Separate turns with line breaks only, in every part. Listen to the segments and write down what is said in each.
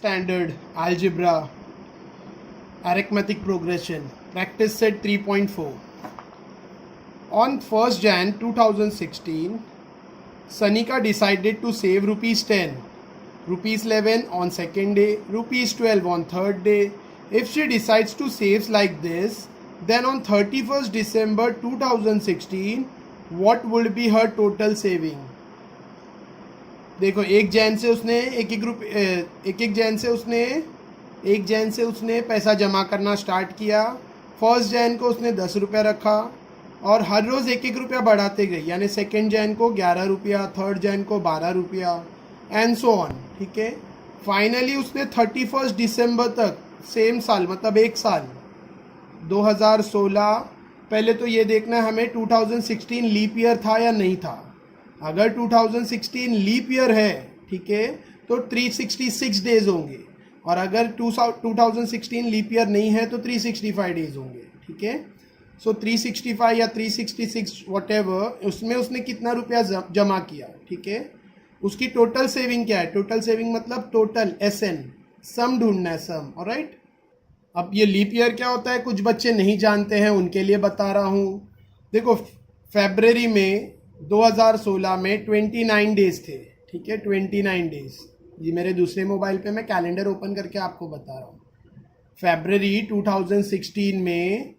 standard algebra arithmetic progression practice set 3.4. On 1st Jan 2016, Sanika decided to save rupees 10, rupees 11 on second day, rupees 12 on third day. If she decides to save like this, then on 31st December 2016, what would be her total saving? देखो एक जैन से उसने एक जैन से उसने पैसा जमा करना स्टार्ट किया. फर्स्ट जैन को उसने 10 रुपया रखा और हर रोज़ एक एक रुपया बढ़ाते गई, यानी सेकेंड जैन को 11 रुपया, थर्ड जैन को 12 रुपया एंड सो ऑन. ठीक है. फाइनली उसने 31 दिसंबर तक सेम साल, मतलब एक साल 2016, पहले तो ये देखना है हमें 2016 लीप ईयर था या नहीं था. अगर 2016 लीप ईयर है, ठीक है, तो 366 डेज होंगे, और अगर 2016 लीप ईयर नहीं है तो 365 डेज होंगे. ठीक है. सो 365 या 366 व्हाटएवर, उसमें उसने कितना रुपया जमा किया. ठीक है. उसकी टोटल सेविंग क्या है? टोटल सेविंग मतलब टोटल SN, सम ढूंढना है, सम. ऑलराइट. अब ये लीप ईयर क्या होता है कुछ बच्चे नहीं जानते हैं, उनके लिए बता रहा हूँ. देखो फरवरी में 2016 में 29 डेज थे. ठीक है, 29 डेज. ये मेरे दूसरे मोबाइल पे मैं कैलेंडर ओपन करके आपको बता रहा हूँ. फरवरी 2016 में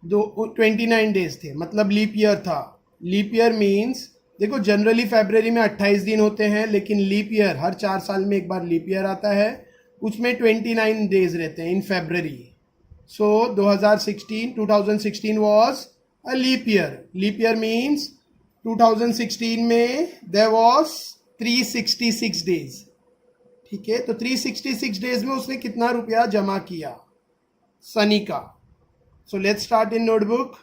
29 डेज थे, मतलब लीप ईयर था. लीप ईयर मीन्स, देखो जनरली फरवरी में 28 दिन होते हैं, लेकिन लीप ईयर हर 4 साल में एक बार लीप ईयर आता है, उसमें 29 डेज रहते हैं in February. So 2016 was a leap year. Leap year means 2016 में देयर वॉज 366 डेज. ठीक है. तो 366 डेज में उसने कितना रुपया जमा किया? Sanika. So let's start in notebook.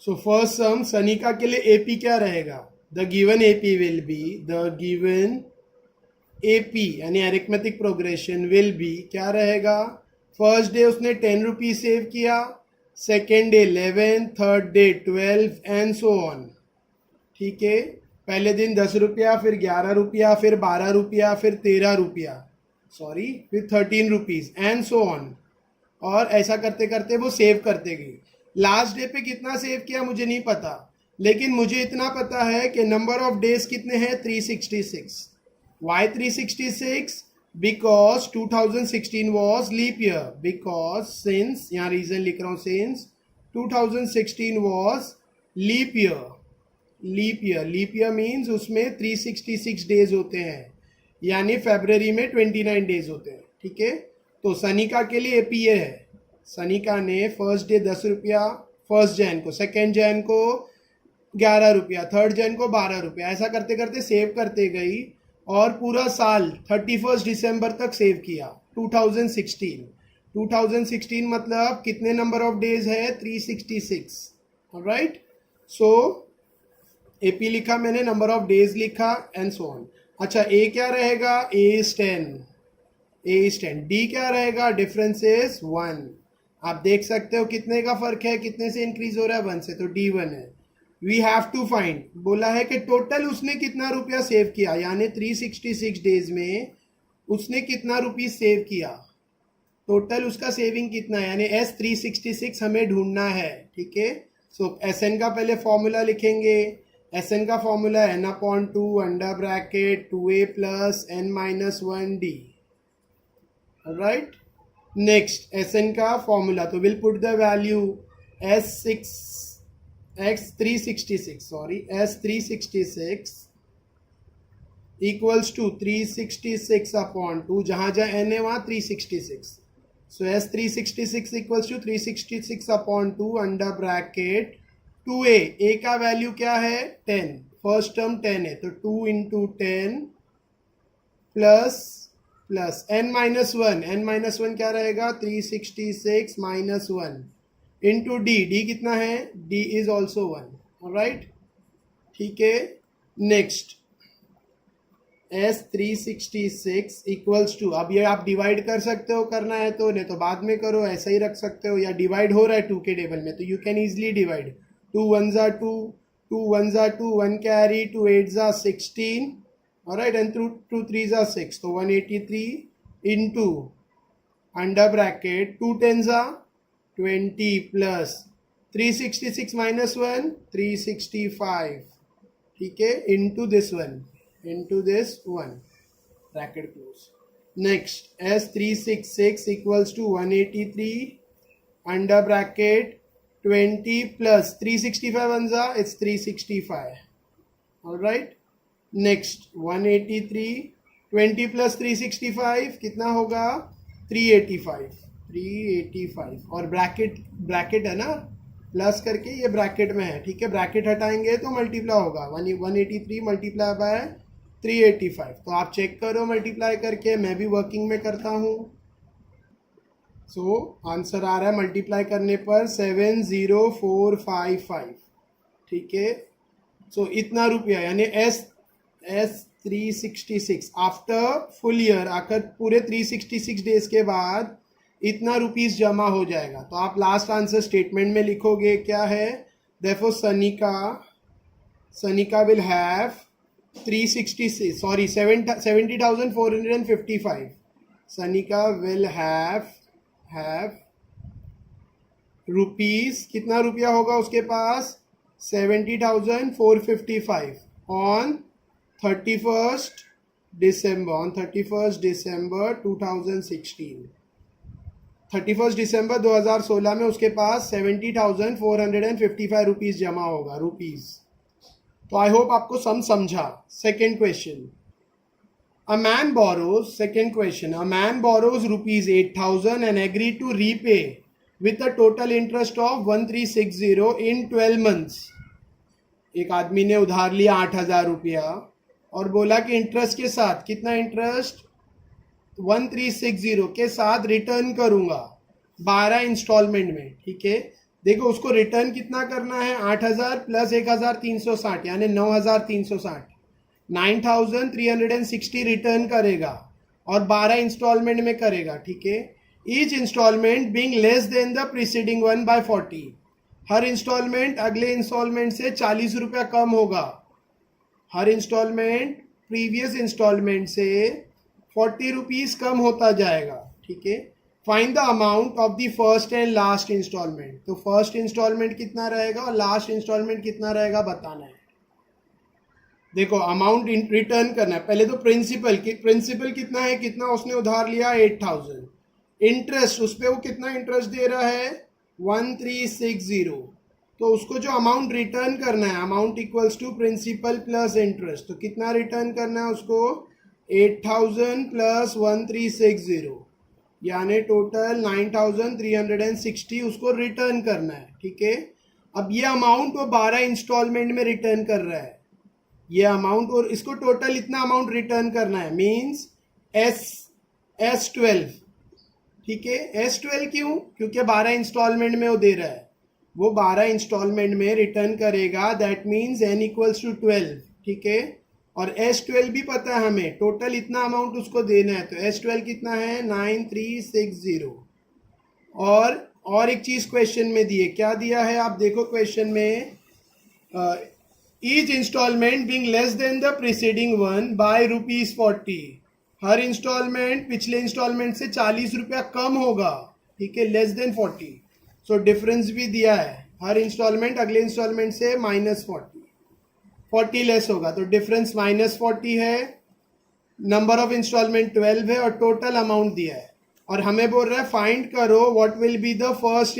So first sum Sanika के लिए एपी क्या रहेगा? The given AP will be, the given AP यानी अरिथमेटिक प्रोग्रेशन विल बी क्या रहेगा? फर्स्ट डे उसने 10 रुपीज सेव किया, second day 11, third day 12 and so on. ठीक है. पहले दिन 10 रुपया, फिर 11 रुपया, फिर 12 रुपया, फिर 13 रुपया, फिर 13 रुपीज एंड सो ऑन. और ऐसा करते करते वो सेव करते गई. लास्ट डे पे कितना सेव किया मुझे नहीं पता, लेकिन मुझे इतना पता है कि नंबर ऑफ डेज कितने हैं? 366. Why 366? Because 2016 was leap year. Because since, यहाँ रीजन लिख रहा हूँ, since 2016 was leap year. Leap year means उसमें 366 डेज होते हैं, यानी फरवरी में 29 डेज होते हैं. ठीक है. तो सनिका के लिए एपी है. सनिका ने फर्स्ट डे 10 रुपया फर्स्ट जैन को, सेकेंड जैन को 11 रुपया, थर्ड जैन को 12 रुपया, ऐसा करते करते सेव करते गई और पूरा साल 31 दिसंबर तक सेव किया. 2016 मतलब कितने नंबर ऑफ डेज है? 366. ऑलराइट. सो एपी लिखा मैंने, नंबर ऑफ डेज लिखा एंड सो ऑन. अच्छा, ए क्या रहेगा? ए इज 10. डी क्या रहेगा? Difference is 1. आप देख सकते हो कितने का फर्क है, कितने से इंक्रीज हो रहा है? 1 से, तो D1 है. वी हैव टू फाइंड, बोला है कि टोटल उसने कितना रुपया सेव किया, यानी 366 डेज में उसने कितना रुपीज सेव किया. टोटल उसका सेविंग कितना है, यानी S366 हमें ढूंढना है. ठीक है. सो SN का पहले फॉर्मूला लिखेंगे. SN का formula n/2 under bracket 2a plus n-1d. Right. Next SN का फॉर्मूला, तो will put the value S366 equals to 366/2, जहाँ जहाँ n है वहाँ 366. So S366 equals to 366/2 under bracket 2a. a का वैल्यू क्या है? 10. फर्स्ट टर्म 10 है, तो 2 इंटू 10 प्लस n-1 क्या रहेगा? 366 माइनस 1 इंटू डी कितना है? D is also 1. ऑलराइट. ठीक है. नेक्स्ट S366 इक्वल्स टू, अब ये आप डिवाइड कर सकते हो, करना है तो, नहीं तो बाद में करो, ऐसा ही रख सकते हो, या डिवाइड हो रहा है 2 के टेबल में तो you can easily divide. 2 1s are 2, 2 1s are 2, 1 carry, 2 8s are 16. Alright, and 2 3s are 6, so 183 into under bracket 2 10s are 20 plus 366 minus 1 365, ठीक है, into this one bracket close. Next, as 366 equals to 183 under bracket 20 plus 365 ones are, it's 365. All right. Next 183 20 plus 365 कितना होगा 385 और bracket है ना, plus करके ये bracket में है, ठीक है, ब्रैकेट हटाएंगे तो मल्टीप्लाई होगा 183 मल्टीप्लाई बाय 385. तो आप चेक करो मल्टीप्लाई करके, मैं भी वर्किंग में करता हूँ. सो आंसर आ रहा है मल्टीप्लाई करने पर 70455, ठीक है. सो इतना रुपया यानी एस 366 आफ्टर फुल ईयर, आकर पूरे 366 डेज के बाद इतना रुपीस जमा हो जाएगा. तो आप लास्ट आंसर स्टेटमेंट में लिखोगे क्या है, therefore Sanika will have 70,455. Sanika will have rupees, कितना रुपया होगा उसके पास 70,455 on 31st December 2016. 31st December 2016 में उसके पास 70,455 रुपीस जमा होगा, रुपीस. तो आई होप आपको समझा. Second question, a man borrows rupees 8,000 and agree to repay with a total interest of 1360 in 12 months. एक आदमी ने उधार लिया 8,000 रुपया और बोला कि इंटरेस्ट के साथ, कितना इंटरेस्ट 1360 के साथ रिटर्न करूंगा 12 इंस्टॉलमेंट में, ठीक है. देखो उसको रिटर्न कितना करना है, 8,000 प्लस 1,360 यानी 9,360, 9,360 रिटर्न करेगा और 12 इंस्टॉलमेंट में करेगा, ठीक है. Each instalment being less than the preceding one by 40. हर इंस्टॉलमेंट अगले इंस्टॉलमेंट से 40 रुपया कम होगा. हर इंस्टॉलमेंट प्रीवियस इंस्टॉलमेंट से 40 रुपीज कम होता जाएगा, ठीक है. Find the amount of the first and last instalment. तो फर्स्ट इंस्टॉलमेंट कितना रहेगा और लास्ट इंस्टॉलमेंट कितना रहेगा बताना है. देखो अमाउंट रिटर्न करना है. पहले तो प्रिंसिपल कितना है, कितना उसने उधार लिया 8,000. इंटरेस्ट उस पर वो कितना इंटरेस्ट दे रहा है 1360. तो उसको जो अमाउंट रिटर्न करना है, amount equals to principal plus interest. तो कितना रिटर्न करना है उसको 8,000 प्लस 1360 यानी टोटल 9,360 उसको रिटर्न करना है, ठीक है. अब ये अमाउंट वो 12 इंस्टॉलमेंट में रिटर्न कर रहा है, ये अमाउंट, और इसको टोटल इतना अमाउंट रिटर्न करना है, मीन्स S12, ठीक है. S12 क्यों, क्योंकि 12 इंस्टॉलमेंट में वो दे रहा है, वो 12 इंस्टॉलमेंट में रिटर्न करेगा. That means n equals to 12, ठीक है. और S12 भी पता है हमें, टोटल इतना अमाउंट उसको देना है. तो S12 कितना है 9,360. और एक चीज क्वेश्चन में दिए, क्या दिया है आप देखो क्वेश्चन में, each instalment being less than the preceding one by ₹40. हर इंस्टॉलमेंट पिछले इंस्टॉलमेंट से 40 रुपया कम होगा, ठीक है, लेस देन 40. सो डिफरेंस भी दिया है, हर इंस्टॉलमेंट अगले इंस्टॉलमेंट से -40 लेस होगा. तो डिफरेंस -40 है, नंबर ऑफ इंस्टॉलमेंट 12 है और टोटल अमाउंट दिया है. और हमें बोल रहा है फाइंड करो what will be the first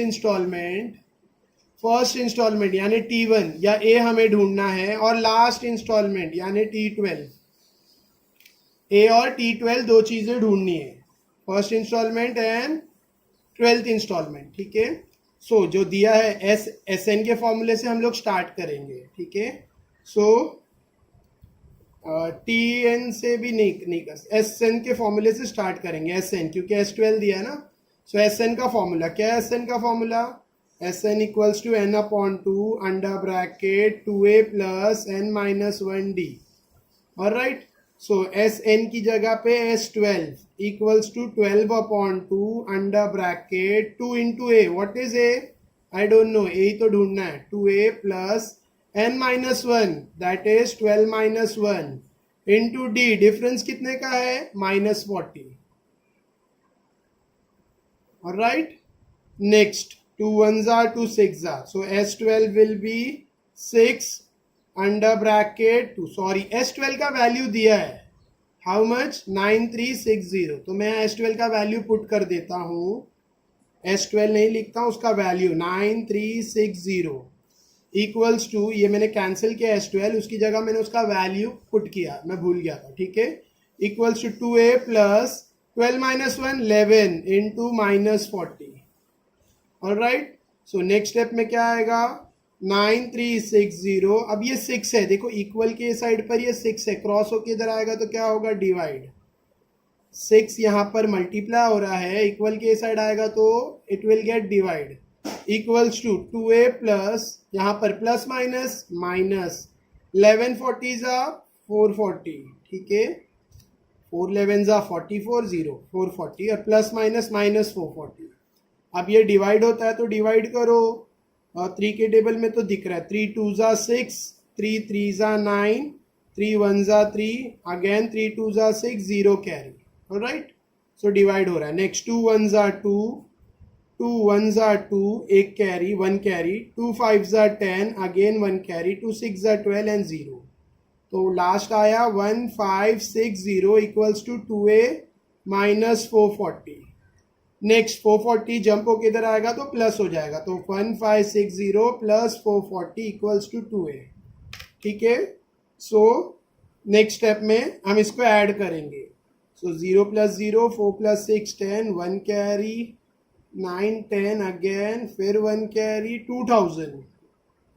instalment यानी T1 या A हमें ढूंढना है, और लास्ट इंस्टॉलमेंट यानी T12. A और T12 दो चीजें ढूंढनी है, first instalment and 12th instalment, ठीक है. सो जो दिया है SN के फॉर्मूले से हम लोग स्टार्ट करेंगे, ठीक है. सो TN से भी नहीं कर, SN के फॉर्मूले से स्टार्ट करेंगे. SN क्योंकि S12 दिया है ना. सो SN का फॉर्मूला क्या है, SN का formula SN equals to n/2 under bracket 2a plus n-1d. Alright. So SN की जगह पे S12 equals to 12/2 under bracket 2 into a. व्हाट is a? I don't know, a ही तो ढूंढना है. 2a plus n-1 that is 12 - 1 into d. Difference कितने का है -40. Alright. Next, 2 ones are 2 6 are. So S12 will be 6 under bracket 2. Sorry, S12 का value दिया है. How much? 9360. तो मैं S12 का वैल्यू पुट कर देता हूँ. S12 नहीं लिखता हूँ, उसका वैल्यू 9360 इक्वल्स टू, ये मैंने कैंसिल किया S12, उसकी जगह मैंने उसका वैल्यू पुट किया, मैं भूल गया था. ठीक है. Equals to 2a plus 12 minus 1 11 into minus 40. Alright. So next step में क्या आएगा? 9360. अब ये 6 है, देखो इक्वल के साइड पर ये 6 है, क्रॉस होके इधर आएगा तो क्या होगा? डिवाइड. 6 यहाँ पर मल्टीप्लाई हो रहा है, इक्वल के साइड आएगा तो it will get divide. Equals to 2a plus, यहाँ पर प्लस माइनस माइनस 11 40 जा 440. ठीक है. 4 11 जा 44 0 440 और प्लस माइनस माइनस 440. अब ये डिवाइड होता है तो डिवाइड करो. और 3 के टेबल में तो दिख रहा है. 3 2 जा 6, 3 3 जा 9, 3 1 जा 3, अगेन 3 2 जा 6, 0 कैरी. ऑलराइट. सो डिवाइड हो रहा है. नेक्स्ट 2 1 जा 2, 2 1 जा 2, 1 कैरी 1 कैरी, 2 5 जा 10, अगेन 1 कैरी, 2 6 जा 12 एंड 0. तो लास्ट आया 1560 equals to 2a minus 440. Next 440 jump होके इधर आएगा तो प्लस हो जाएगा, तो 1560 प्लस 440 इक्वल्स टू 2a. ठीक है. सो नेक्स्ट स्टेप में हम इसको ऐड करेंगे. सो 0 प्लस 0 4 प्लस 6 10, 1 कैरी 9 10 अगेन, फिर 1 carry 2000.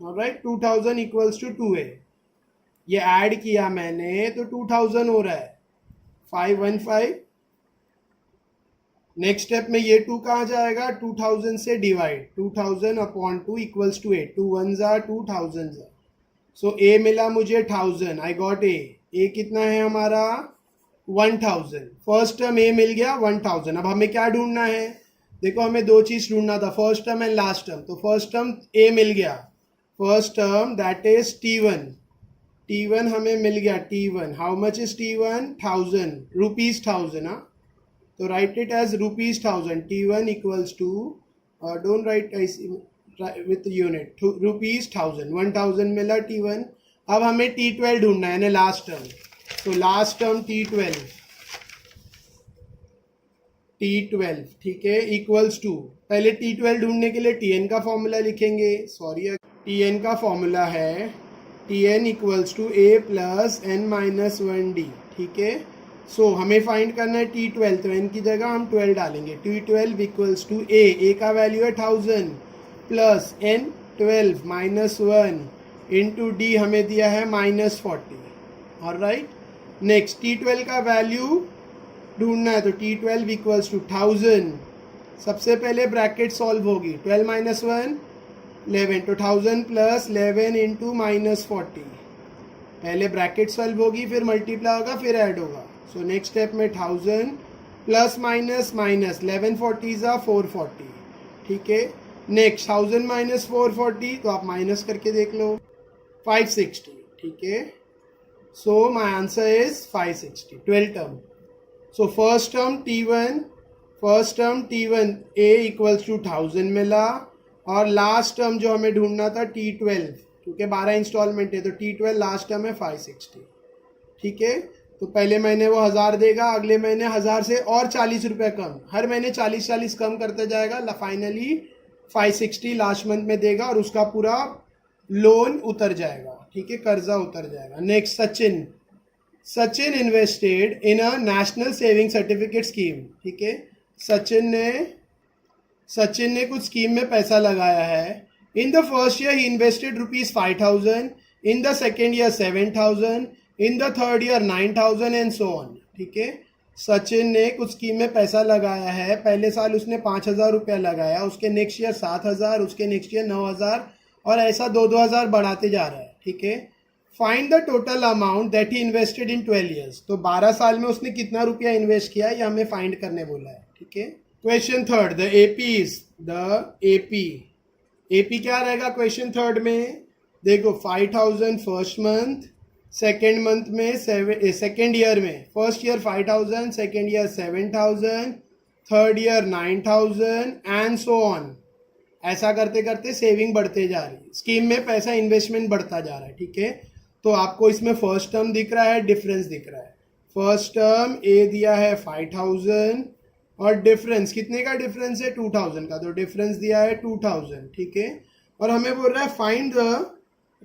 Alright. 2000 equals to 2a. ये ऐड किया मैंने तो 2000 हो रहा है. 515. नेक्स्ट स्टेप में ये 2 कहाँ जाएगा? 2000 से डिवाइड. 2000 upon 2 equals to 8. 2 1 जा 2000 जा. सो a मिला मुझे 1000. I got a. a कितना है हमारा? 1000. फर्स्ट टर्म a मिल गया 1000. अब हमें क्या ढूंढना है? देखो हमें दो चीज ढूंढना था, first term and last term. तो फर्स्ट टर्म a मिल गया. First term that is T1. T1 हमें मिल गया. T1 how much is T1? 1000 rupees 1000. हाँ, तो write it as rupees 1000. T1 equals to, don't write with unit, rupees 1000. 1000 मिला T1. अब हमें T12 ढूंढना है, यानी लास्ट टर्म. तो लास्ट टर्म T12. ठीक है. इक्वल्स टू, पहले T12 ढूंढने के लिए Tn का फॉर्मूला लिखेंगे. सॉरी, Tn का फॉर्मूला है Tn equals to a plus n minus 1d. ठीक है. सो हमें फाइंड करना है T12, तो n की जगह हम 12 डालेंगे. T12 इक्वल्स टू a का वैल्यू है 1000 plus n 12 minus 1 into d हमें दिया है माइनस 40. ऑलराइट. नेक्स्ट T12 का वैल्यू ढूंढना है, तो T12 इक्वल्स टू 1000. सबसे पहले ब्रैकेट सॉल्व होगी. 12 माइनस 1 11, तो 1000 प्लस 11 इंटू माइनस 40. पहले ब्रैकेट सॉल्व होगी, फिर मल्टीप्लाई होगा, फिर ऐड होगा. सो नेक्स्ट स्टेप में 1000 प्लस माइनस माइनस 11 40 जा 440. ठीक है. नेक्स्ट 1000 माइनस 440, तो आप माइनस करके देख लो, 560. ठीक है. So my answer is 560. 12 term. So first term T1 a equals to 1000 मिला, और लास्ट टर्म जो हमें ढूंढना था T12, क्योंकि 12 इंस्टॉलमेंट है तो T12 लास्ट टर्म है 560. ठीक है. तो पहले महीने वो 1000 देगा, अगले महीने 1000 से और 40 रुपये कम, हर महीने 40 कम करता जाएगा. फाइनली 560 लास्ट मंथ में देगा और उसका पूरा लोन उतर जाएगा. ठीक है, कर्जा उतर जाएगा. Next Sachin invested in a national saving certificate scheme. ठीक है. सचिन ने कुछ स्कीम में पैसा लगाया है. In the first year he invested rupees 5000, in the second year 7000, in the third year 9000 and so on. ठीक है. सचिन ने कुछ स्कीम में पैसा लगाया है. पहले साल उसने 5000 रुपया लगाया, उसके नेक्स्ट ईयर 7000, उसके नेक्स्ट ईयर 9000, और ऐसा 2-2000 बढ़ाते जा रहा है. ठीक है. Find the total amount that he invested in 12 years. तो 12 साल में उसने कितना रुपया इन्वेस्ट किया, ये हमें फाइंड करने बोला है. ठीक है. क्वेश्चन थर्ड, द एपी क्या रहेगा क्वेश्चन थर्ड में? देखो 5000 फर्स्ट मंथ, सेकेंड मंथ में सेकेंड ईयर में, first year 5000, second year 7000, third year 9,000 and so on. ऐसा करते करते सेविंग बढ़ते जा रही है, स्कीम में पैसा इन्वेस्टमेंट बढ़ता जा रहा है, ठीक है। तो आपको इसमें फर्स्ट टर्म दिख रहा है, डिफरेंस दिख रहा है। फर्स्ट टर्म ए दिया है 5,000 और डिफरेंस कितने का डिफरेंस है 2,000 का, तो डिफरेंस दिया है 2,000, ठीक है। और हमें बोल रहा है find the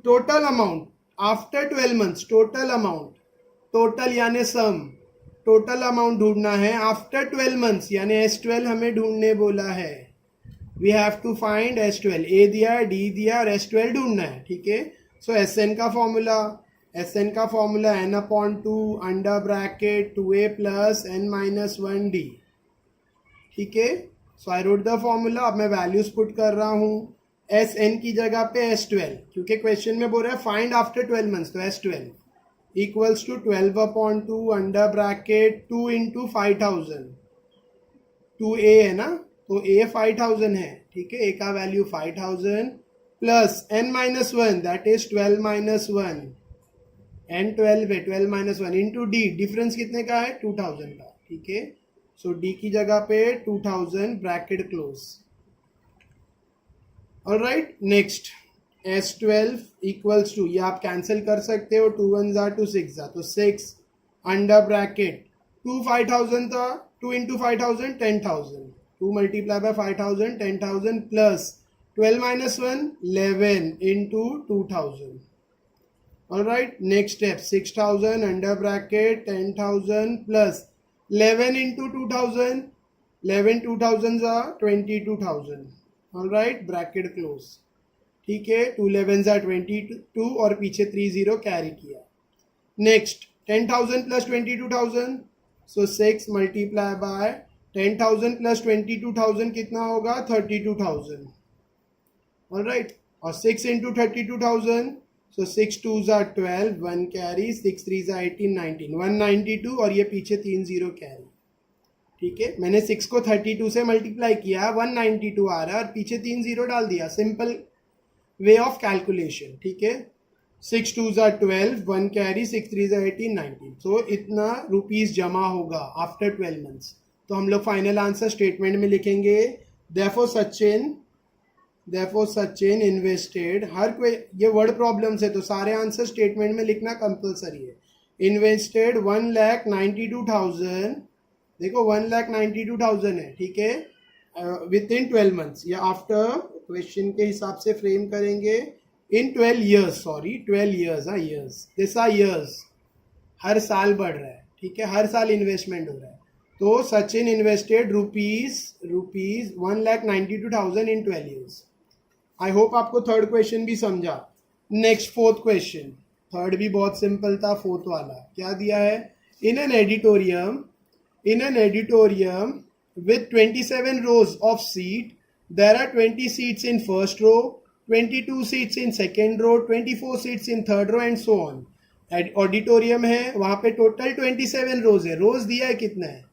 total amount after 12 months, total amount, total यानी सम, टोटल अमाउंट ढूंढना है आफ्टर 12 मंथ्स यानी S12 हमें ढूंढने बोला है। We have to find S12, A दिया है, डी दिया और S12 ढूंढना है, ठीक है। सो SN का फॉर्मूला, SN का formula n/2 under bracket 2a plus n-1d, ठीक है। सो आई रोट द फॉर्मूला, अब मैं वैल्यूज पुट कर रहा हूँ। SN की जगह पे S12, क्योंकि क्वेश्चन में बोल रहा है फाइंड आफ्टर 12 मंथ्स, तो S12 equals to 12/2 under bracket 2 into 5,000, 2a है ना, तो a 5,000 है, ठीक है। a का value 5,000 plus n-1 that is 12-1, n 12 है, 12-1 इंटू d, डिफरेंस कितने का है 2,000 का, ठीक है। सो d की जगह पे 2,000 bracket close. Alright, next S12 equals to, ये आप कैंसिल कर सकते हो, 2 1 जा 2 6 जा, तो 6 अंडर ब्रैकेट 2 5,000 था, 2 into 5,000 10,000, 2 multiply by 5,000 10,000 plus 12-1 11 into 2,000। Alright, next step 6,000 under bracket 10,000 plus 11 into 2,000, 11 2,000 जा 22,000। ऑलराइट, ब्रैकेट क्लोज, ठीक है। 2 11 जा 22 और पीछे 30 कैरी किया। Next 10,000 plus 22,000, so 6 multiply by 10,000 plus 22,000 कितना होगा 32,000। ऑलराइट, और 6 इंटू 32,000, सो 6 2 जा 12, 1 कैरी, 6 3 जा 18 19, 192 और ये पीछे 30 कैरी, ठीक है। मैंने 6 को 32 से मल्टीप्लाई किया, 192 आ रहा है और पीछे 30 डाल दिया, सिंपल वे ऑफ कैलकुलेशन, ठीक है। 6 2 जा 12, 1 कैरी, 6 3 जा 18 19, सो इतना रुपीस जमा होगा आफ्टर 12 मंथ्स। तो हम लोग फाइनल आंसर स्टेटमेंट में लिखेंगे, देयरफॉर सचिन इन्वेस्टेड, हर कोई ये वर्ड प्रॉब्लम्स है तो सारे आंसर स्टेटमेंट में लिखना कंपलसरी है। इन्वेस्टेड 1,92,000, देखो 1,92,000 है, ठीक है, विद इन 12 मंथ्स या आफ्टर, क्वेश्चन के हिसाब से फ्रेम करेंगे, इन 12 ईयर्स, सॉरी 12 ईयर्स, हाँ ईयर्स, दिस आर ईयर्स, हर साल बढ़ रहा है, ठीक है, हर साल इन्वेस्टमेंट हो रहा है। तो सचिन इन्वेस्टेड रुपीज 1,92,000 इन 12 ईयर्स। आई होप आपको थर्ड क्वेश्चन भी समझा। नेक्स्ट फोर्थ क्वेश्चन, थर्ड भी बहुत सिंपल था, फोर्थ वाला क्या दिया है, in an एडिटोरियम with 27 rows of seat, there are 20 seats in first row, 22 seats in second row, 24 seats in third row and so on. Auditorium है, वहां पे टोटल 27 रोज है, रोज दिया है कितना है,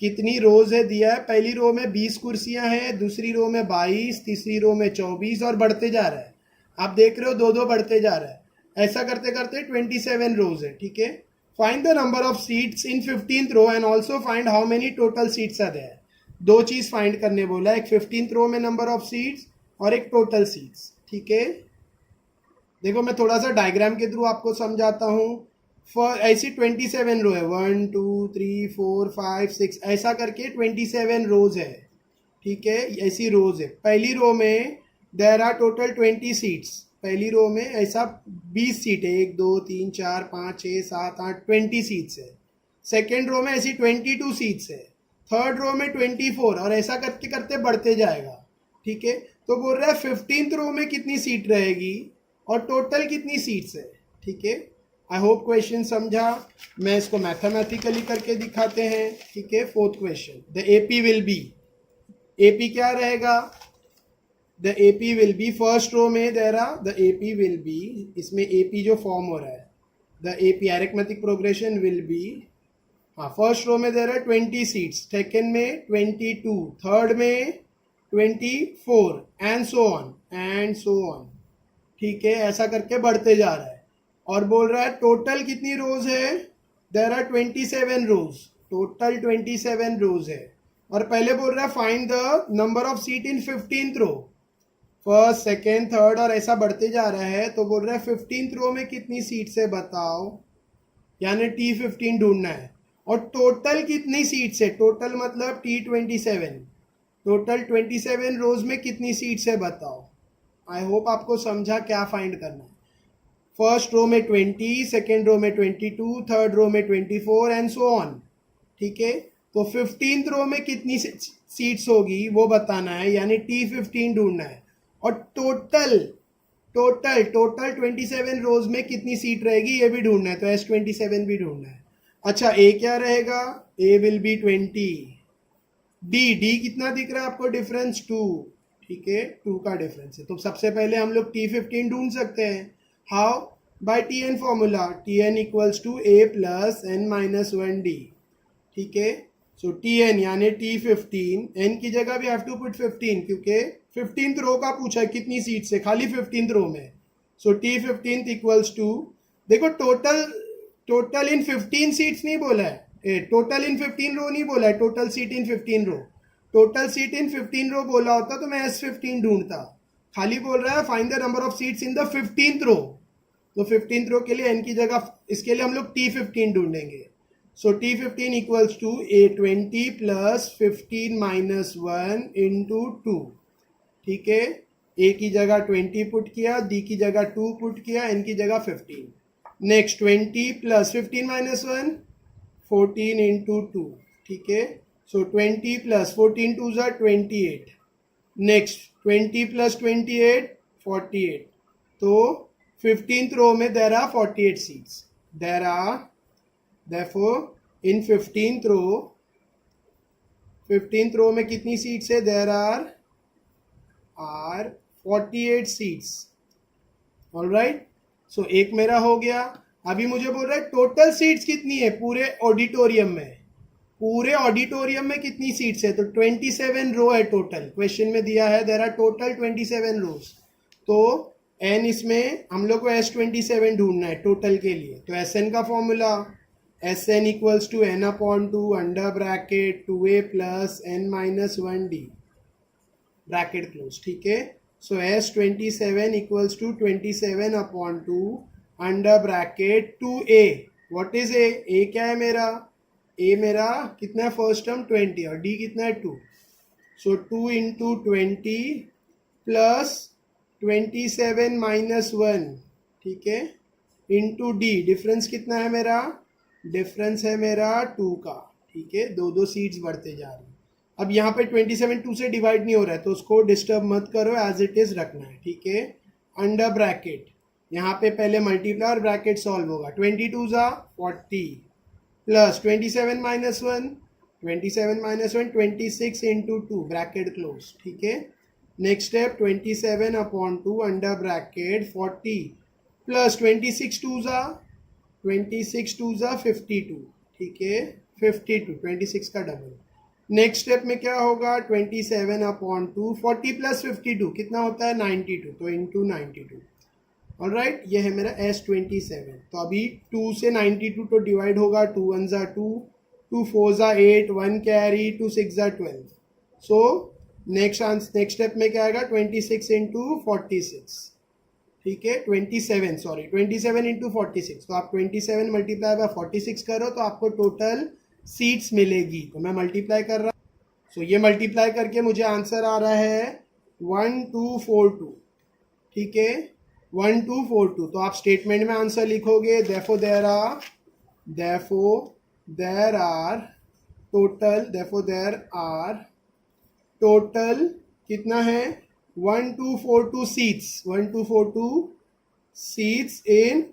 कितनी रोज है दिया है, पहली रो में 20 कुर्सियां हैं, दूसरी रो में 22, तीसरी रो में 24 और बढ़ते जा रहा है, आप देख रहे हो 2-2 बढ़ते जा रहा है, ऐसा करते करते 27 रोज है, ठीक है। Find the number of seats in 15th row and also find how many total seats are there. दो चीज फाइंड करने बोला, एक 15th रो में नंबर ऑफ सीट्स और एक टोटल सीट्स, ठीक है। देखो मैं थोड़ा सा डायग्राम के थ्रू आपको समझाता हूँ। ऐसी 27 रो है, 1 2 3 4 5 6 ऐसा करके 27 रोज है, ठीक है, ऐसी रोज है। पहली रो में देयर आर टोटल 20 सीट्स, पहली रो में ऐसा 20 सीट है, 1 2 3 4 5 6 7 8 20 सीट्स है। सेकेंड रो में ऐसी 22 सीट्स है, थर्ड रो में 24 और ऐसा करते करते बढ़ते जाएगा, ठीक है। तो बोल रहा है 15th रो में कितनी सीट रहेगी और टोटल कितनी सीट्स है, ठीक है। आई होप क्वेश्चन समझा, मैं इसको मैथमेटिकली करके दिखाते हैं, ठीक है। Fourth question, the AP will be, AP क्या रहेगा, the AP will be, first row में दे रहा द एपी विल बी, इसमें एपी जो फॉर्म हो रहा है, the AP arithmetic progression will be, हाँ फर्स्ट रो में दे रहा है 20 सीट्स, सेकेंड में 22, थर्ड में 24 एंड सो ऑन, ठीक है, ऐसा करके बढ़ते जा रहा है। और बोल रहा है टोटल कितनी रोज है, there are 27 rows, total 27 rows है। और पहले बोल रहा है find the number of seat in 15th row, first second third और ऐसा बढ़ते जा रहा है। तो बोल रहा है 15th रो में कितनी सीट्स है बताओ, यानी T15 ढूंढना है। और टोटल कितनी सीट्स है, टोटल मतलब T27, टोटल 27 रोज में कितनी सीट्स है बताओ। आई होप आपको समझा क्या फाइंड करना है। फर्स्ट रो में 20, सेकेंड रो में 22, थर्ड रो में 24 एंड सो ऑन। ठीक है, तो 15th रो में कितनी सीट्स होगी वो बताना है, यानी T15 ढूंढना है। और टोटल टोटल टोटल 27 रोज में कितनी सीट रहेगी ये भी ढूंढना है, तो S27 भी ढूंढना है। अच्छा, ए क्या रहेगा, ए विल बी 20। डी कितना दिख रहा है आपको डिफरेंस, 2। ठीक है, 2 का डिफरेंस है। तो सबसे पहले हम लोग T15 ढूंढ सकते हैं। How, by TN formula, TN equals to A plus N minus 1D। ठीक है, सो TN यानी T15, N की जगह भी हैव टू पुट 15 क्योंकि 15th रो का पूछा है कितनी सीट से, खाली 15th रो में। सो T15 इक्वल्स टू, देखो टोटल इन 15 सीट्स नहीं बोला है, टोटल इन 15 रो नहीं बोला है, टोटल सीट इन 15 रो। टोटल सीट इन 15 रो बोला होता तो मैं S15 ढूंढता, खाली बोल रहा है find the number of seats in the 15th रो। तो 15th रो के लिए N की जगह, इसके लिए हम लोग T15 ढूंढेंगे। So T15 equals to A20 plus 15 minus 1 into 2। ठीक है, A की जगह 20 पुट किया, D की जगह 2 पुट किया, N की जगह 15। Next 20 plus 15 minus 1, 14 into 2। ठीक है, सो 20 प्लस 14 टू ज़ा 28। Next 20 plus 28, 48। तो 15th रो में there are 48 seats, there are, therefore in 15th row में कितनी सीट्स है, there are 48 seats. Alright, so एक मेरा हो गया। अभी मुझे बोल रहा है टोटल सीट्स कितनी है पूरे ऑडिटोरियम में, पूरे ऑडिटोरियम में कितनी सीट्स है, तो 27 रो है टोटल, क्वेश्चन में दिया है देर आर टोटल 27 रोज। तो n इसमें हम लोग को S27 ढूंढना है टोटल के लिए। तो Sn का formula, Sn equals to n upon 2 under bracket 2a plus n minus 1d bracket close. ठीक है, so S27 equals to 27 upon 2 under bracket 2a। What is a क्या है मेरा, a मेरा कितना है फर्स्ट टर्म 20 और d कितना है 2। सो 2 इंटू 20 प्लस 27 माइनस 1, ठीक है, इंटू d, डिफरेंस कितना है मेरा, डिफरेंस है मेरा 2 का। ठीक है, दो दो सीट्स बढ़ते जा रही हैं। अब यहाँ पे 27 2 से डिवाइड नहीं हो रहा है तो उसको डिस्टर्ब मत करो, एज इट इज रखना है। ठीक है, अंडर ब्रैकेट यहाँ पे पहले मल्टीप्लाई और ब्रैकेट सॉल्व होगा, 22 ज़ा 40 plus 27 minus 1, 27 minus 1 26 into 2 bracket close. ठीक है, next step 27 upon 2 under bracket 40 plus 26 2 ज़ा 52। ठीक है, 52, 26 का डबल। नेक्स्ट स्टेप में क्या होगा, 27 अपॉन 2, 40 प्लस 52 कितना होता है 92, तो इंटू 92। ऑलराइट, ये है मेरा S27। तो अभी 2 से 92 तो डिवाइड होगा, 2 1 ज़ा 2, 2 4 ज़ा 8, 1 कैरी, 2 6 ज़ा 12। सो नेक्स्ट स्टेप में क्या आएगा, 26 इंटू 46। ठीक है, 27 इंटू 46। तो आप 27 मल्टीप्लाई बाय 46 करो तो आपको टोटल सीट्स मिलेगी। तो मैं मल्टीप्लाई कर रहा हूँ, सो ये मल्टीप्लाई करके मुझे आंसर आ रहा है 1242। ठीक है, 1242। तो आप स्टेटमेंट में आंसर लिखोगे, therefore there are टोटल कितना है 1242 सीट्स इन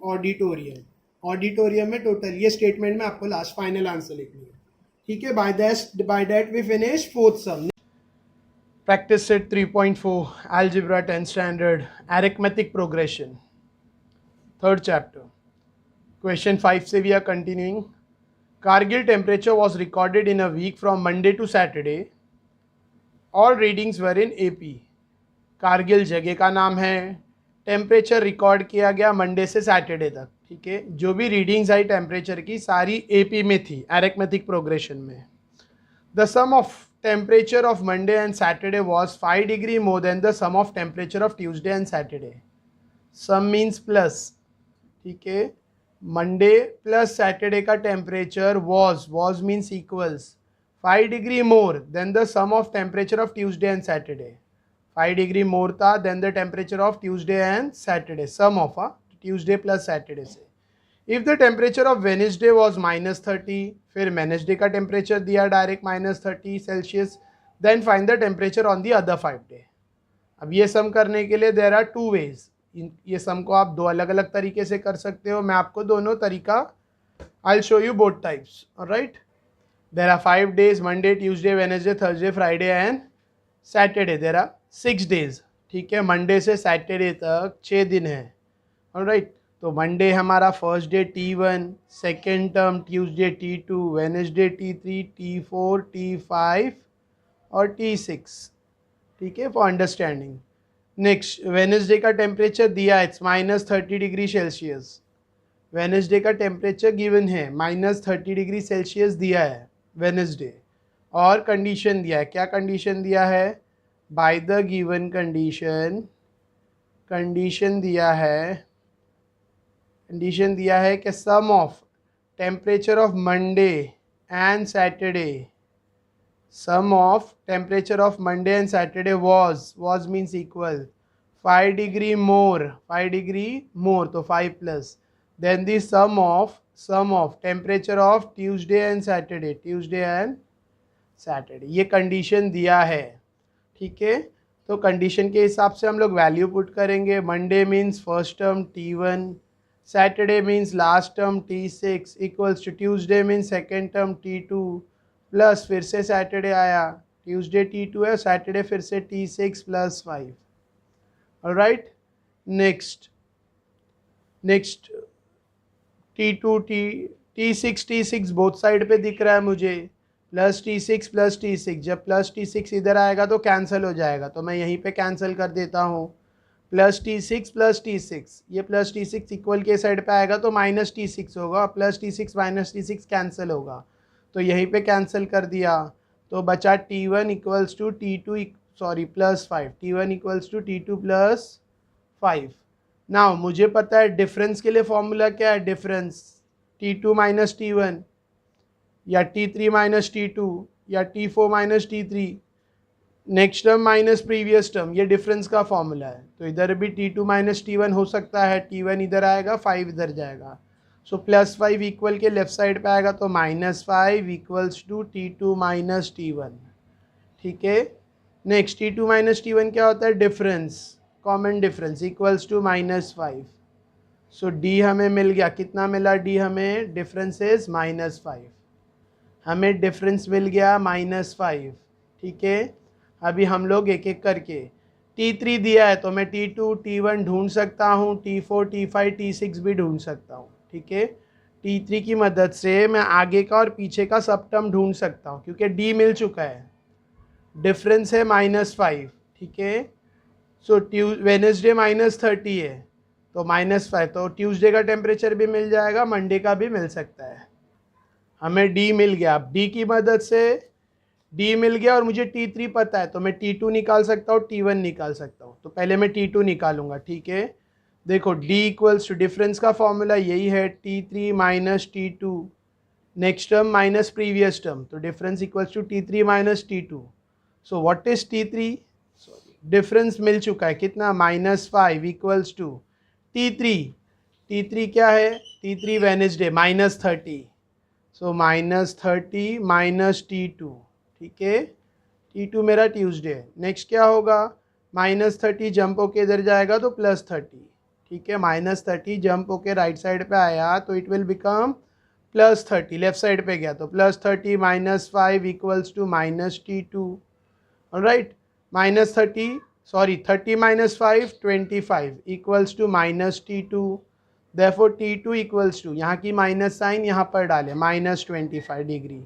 ऑडिटोरियम में टोटल। ये स्टेटमेंट में आपको लास्ट फाइनल आंसर लिखनी है। ठीक है, by that we finish fourth sum. Practice set 3.4 algebra 10th standard arithmetic progression, third chapter, question 5 से we are continuing. Kargil temperature was recorded in a week from Monday to Saturday, all readings were in AP। Kargil जगह का नाम है, temperature record किया गया Monday से Saturday तक। ठीक है, जो भी रीडिंग्स आई टेम्परेचर की सारी AP में थी, अरिथमेटिक प्रोग्रेशन में। The sum of temperature of Monday and Saturday was 5 degree more than the sum of temperature of Tuesday and Saturday. Sum means plus, ठीक है. Monday plus Saturday का temperature was means equals 5 degree more than the sum of temperature of Tuesday and Saturday. 5 degree more था than the temperature of Tuesday and Saturday, sum of Tuesday plus Saturday से. If the temperature of Wednesday was -30, फिर Wednesday का temperature दिया direct -30 Celsius, then find the temperature on the other 5 day. अब ये सम करने के लिए there are 2 ways. ये सम को आप 2 अलग अलग तरीके से कर सकते हो. मैं आपको दोनों तरीका I'll show you both types. Alright, there are 5 days, Monday, Tuesday, Wednesday, Thursday, Friday and Saturday. There are 6 days. ठीक है, मंडे से सैटरडे तक 6 दिन है. ऑलराइट, तो मंडे हमारा first day T1, second term Tuesday T2, Wednesday T3, T4, T5 और T6. ठीक है, फॉर अंडरस्टैंडिंग. नेक्स्ट, वेडनेसडे का टेम्परेचर दिया है, इट्स -30 डिग्री सेल्सियस. वेडनेसडे का टेम्परेचर गिवन है, -30 डिग्री सेल्सियस दिया है वेडनेसडे. और कंडीशन दिया है, क्या कंडीशन दिया है? बाय द गिवन कंडीशन दिया है कि sum of temperature of Monday and Saturday, sum of temperature of Monday and Saturday was means equal 5 degree more, तो 5 plus than the sum of temperature of Tuesday and Saturday. ये condition दिया है. ठीक है, तो कंडीशन के हिसाब से हम लोग वैल्यू पुट करेंगे. Monday means first term T1, Saturday means last term T6 equals to Tuesday means second term T2 plus फिर से सैटरडे आया, ट्यूसडे T2 है, सैटरडे फिर से T6 plus 5. Alright, next T2 T6 both side पे दिख रहा है मुझे, प्लस T6 जब प्लस T6 इधर आएगा तो कैंसिल हो जाएगा, तो मैं यहीं पे कैंसिल कर देता हूँ. प्लस T6 ये प्लस T6 इक्वल के साइड पे आएगा तो माइनस T6 होगा, plus T6 minus T6 cancel होगा, तो यहीं पे कैंसिल कर दिया. तो बचा T1 equals to T2 plus 5, T1 equals to T2 plus 5. Now मुझे पता है डिफरेंस के लिए फॉर्मूला क्या है. डिफरेंस T2 माइनस T1 या T3 माइनस T2 या T4 minus T3, next term minus previous term, ये डिफरेंस का फॉर्मूला है. तो इधर भी T2 माइनस T1 हो सकता है, T1 इधर आएगा, 5 इधर जाएगा, सो प्लस 5 इक्वल के लेफ्ट साइड पे आएगा, तो -5 equals to T2 minus T1. ठीक है, नेक्स्ट T2 माइनस T1 क्या होता है? Difference, common difference equals to -5. So D हमें मिल गया, कितना मिला D हमें? Difference is -5. हमें डिफरेंस मिल गया -5. ठीक है, अभी हम लोग एक एक करके, T3 दिया है तो मैं T2 T1 ढूंढ सकता हूँ, T4 T5 T6 भी ढूंढ सकता हूँ. ठीक है, T3 की मदद से मैं आगे का और पीछे का सब टर्म ढूंढ सकता हूँ क्योंकि D मिल चुका है, डिफरेंस है -5. ठीक है, सो वेडनेसडे -30 है तो -5, तो ट्यूसडे का टेम्परेचर भी मिल जाएगा, मंडे का भी मिल सकता है. हमें D मिल गया. अब D की मदद से D मिल गया और मुझे T3 पता है तो मैं T2 निकाल सकता हूँ, T1 निकाल सकता हूँ. तो पहले मैं T2 निकालूंगा. ठीक है, देखो D इक्वल्स टू डिफरेंस का फॉर्मूला यही है, T3 minus T2, next term minus previous term, तो difference equals to T3 minus T2. So what is T3? Difference मिल चुका है, कितना? -5 इक्वल्स टू T3 क्या है? T3 वेडनेसडे -30, सो -30 माइनस T2. ठीक है, T2 मेरा ट्यूसडे. नेक्स्ट क्या होगा? -30 जंप होके इधर जाएगा तो +30. ठीक है, -30 जंप होके राइट साइड पे आया तो it will become +30, left side पे गया तो +30 -5 equals to -T2. Alright, -30 minus 5 25 equals to -T2. Therefore T2 equals to, यहाँ की माइनस साइन यहाँ पर डालें, -25 डिग्री.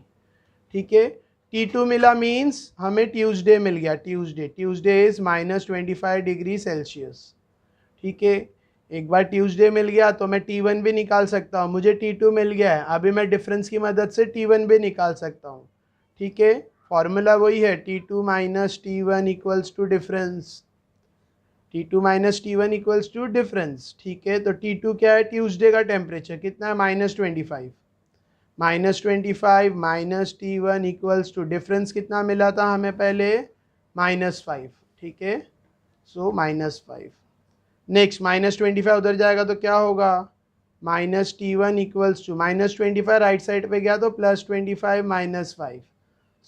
ठीक है, T2 मिला मीन्स हमें ट्यूसडे मिल गया. Tuesday is -25 degree Celsius. ठीक है, एक बार ट्यूसडे मिल गया तो मैं T1 भी निकाल सकता हूँ. मुझे T2 मिल गया है, अभी मैं डिफरेंस की मदद से T1 भी निकाल सकता हूँ. ठीक है, फॉर्मूला वही है T2 minus T1 equals to difference, T2 minus T1 equals to difference. ठीक है, तो T2 क्या है, ट्यूसडे का टेम्परेचर कितना है, -25, -25 minus T1 equals to difference कितना मिला था हमें पहले, -5। ठीक है, सो -5। नेक्स्ट -25 उधर जाएगा तो क्या होगा, -T1 इक्वल्स टू -25 राइट साइड पे गया तो +25 -5,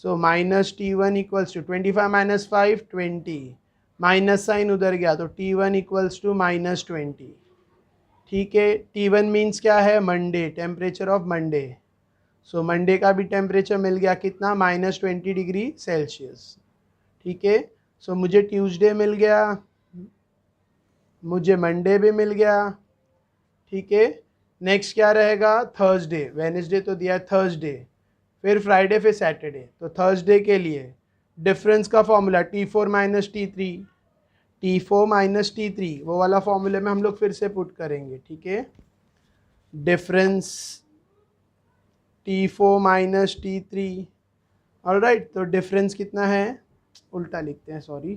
सो -T1 इक्वल्स टू 25 माइनस 5 20, माइनस साइन उधर गया तो T1 इक्वल्स टू -20। ठीक है, T1 मीन्स क्या है, Monday, temperature of Monday. So Monday का भी टेम्परेचर मिल गया कितना, -20 डिग्री सेल्सियस। ठीक है, सो मुझे ट्यूसडे मिल गया, मुझे मंडे भी मिल गया। ठीक है, नेक्स्ट क्या रहेगा, थर्सडे, वेडनेसडे तो दिया है, थर्सडे, फिर फ्राइडे, फिर सैटरडे। तो थर्सडे के लिए डिफरेंस का formula T4 minus T3, T4 minus T3 वो वाला फॉर्मूले में हम लोग फिर से पुट करेंगे। ठीक है, difference T4 minus T3, alright, तो डिफरेंस कितना है, उल्टा लिखते हैं, sorry,